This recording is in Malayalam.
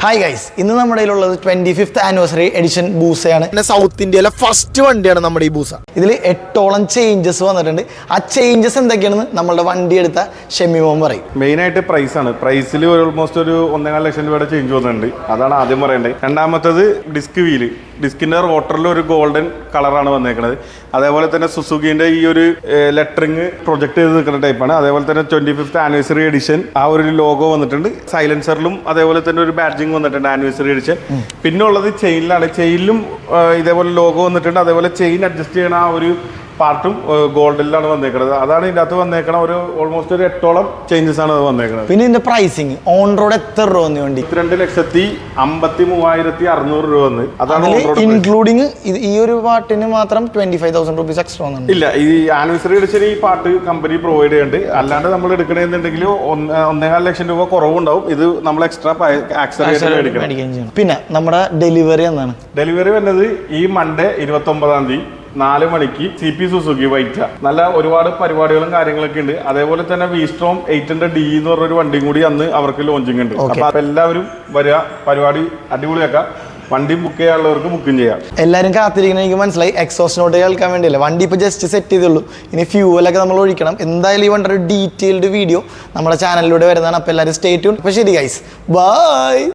ഹായ് ഗൈസ്, ഇന്ന് നമ്മുടെ കയ്യിലുള്ളത് 25th ആനിവേഴ്സറി എഡിഷൻ ബൂസയാണ്. സൗത്ത് ഇന്ത്യയിലെ ഫസ്റ്റ് വണ്ടിയാണ് നമ്മുടെ ഈ ബൂസ. ഇതിൽ 8ഓളം ചേഞ്ചസ് വന്നിട്ടുണ്ട്. ആ ചേഞ്ചസ് എന്തൊക്കെയാണെന്ന് നമ്മളുടെ വണ്ടി എടുത്ത ഷെമിമോൻ പറയും. മെയിനായിട്ട് പ്രൈസാണ്. പ്രൈസിൽ ഓൾമോസ്റ്റ് ഒരു 1.5 ലക്ഷം രൂപയുടെ ചേഞ്ച് വന്നിട്ടുണ്ട്. അതാണ് ആദ്യം പറയേണ്ടത്. രണ്ടാമത്തത് ഡിസ്ക് വീല്. ഡിസ്കിന്റെ റോട്ടറിൽ ഒരു ഗോൾഡൻ കളറാണ് വന്നേക്കുന്നത്. അതേപോലെ തന്നെ സുസുക്കിന്റെ ഈ ഒരു ലെറ്ററിങ് പ്രൊജക്ട് ചെയ്ത് നിൽക്കുന്ന ടൈപ്പാണ്. അതേപോലെ തന്നെ 25th ആനിവേഴ്സറി എഡിഷൻ ആ ഒരു ലോഗോ വന്നിട്ടുണ്ട്. സൈലൻസറിലും അതേപോലെ തന്നെ ഒരു ബാഡ്ജിങ് വന്നിട്ടുണ്ട് ആനിവേഴ്സറി എഡിഷൻ. പിന്നെ ഉള്ളത് ചെയിനിലാണ്. ചെയിനിലും ഇതേപോലെ ലോഗോ വന്നിട്ടുണ്ട്. അതേപോലെ ചെയിൻ അഡ്ജസ്റ്റ് ചെയ്യണ ആ ഒരു പാർട്ടും ഗോൾഡിലാണ് വന്നേക്കുന്നത്. അതാണ് ഇതിൻ്റെ അകത്ത് വന്നേക്കണ ഒരു ഓൾമോസ്റ്റ് ഒരു 8ഓളം ചേഞ്ചസ് ആണ് അത് വന്നേക്കുന്നത്. പിന്നെ ഇതിന്റെ പ്രൈസിങ് ഓൺ റോഡ് എത്ര രൂപ വന്നു വണ്ടി? 22,53,600 രൂപ വന്ന്. അതാണ് ഇൻക്ലൂഡിങ് ഈ ഒരു പാട്ടിന് മാത്രം 25,000 റുപ്പീസ് എക്സ്ട്രാ വന്നിട്ടുണ്ട്. ഇല്ല, ഈ ആനിവേഴ്സറി എഡിഷൻ ഈ പാട്ട് കമ്പനി പ്രൊവൈഡ് ചെയ്യുന്നുണ്ട്. അല്ലാണ്ട് നമ്മൾ എടുക്കണമെന്നുണ്ടെങ്കിൽ 1.5 ലക്ഷം രൂപ കുറവുണ്ടാവും. ഇത് നമ്മൾ എക്സ്ട്രാ മേടിക്കണം. പിന്നെ നമ്മുടെ ഡെലിവറി എന്നാണ്? ഡെലിവറി വരുന്നത് ഈ മൺഡേ 29-ാം തീയതി 4 മണിക്ക് CP സുസുക്കി വൈറ്റ. നല്ല ഒരുപാട് പരിപാടികളും കാര്യങ്ങളൊക്കെ ഉണ്ട്. അതേപോലെ തന്നെ വിസ്ട്രോം 800D എന്ന് പറഞ്ഞൊരു വണ്ടിയും കൂടി അന്ന് അവർക്ക് ലോഞ്ചിങ് ഉണ്ട്. അപ്പൊ എല്ലാവരും വരിക, പരിപാടി അടിപൊളിയാക്കാം. വണ്ടി ബുക്ക് ചെയ്യാനുള്ളവർക്ക് ബുക്കും ചെയ്യാം. എല്ലാവരും കാത്തിരിക്കണം. എനിക്ക് മനസ്സിലായി, എക്സോസ്റ്റ് നോട്ട് കേൾക്കാൻ വേണ്ടിയല്ല. വണ്ടി ഇപ്പോൾ ജസ്റ്റ് സെറ്റ് ചെയ്തുള്ളൂ. ഇനി ഫ്യൂവലൊക്കെ നമ്മൾ ഒഴിക്കണം. എന്തായാലും ഈ വണ്ടി ഒരു ഡീറ്റെയിൽഡ് വീഡിയോ നമ്മുടെ ചാനലിലൂടെ വരുന്നതാണ്. അപ്പോൾ എല്ലാവരും സ്റ്റേ ട്യൂൺ. അപ്പോൾ ശരി ഗൈസ്, ബൈ.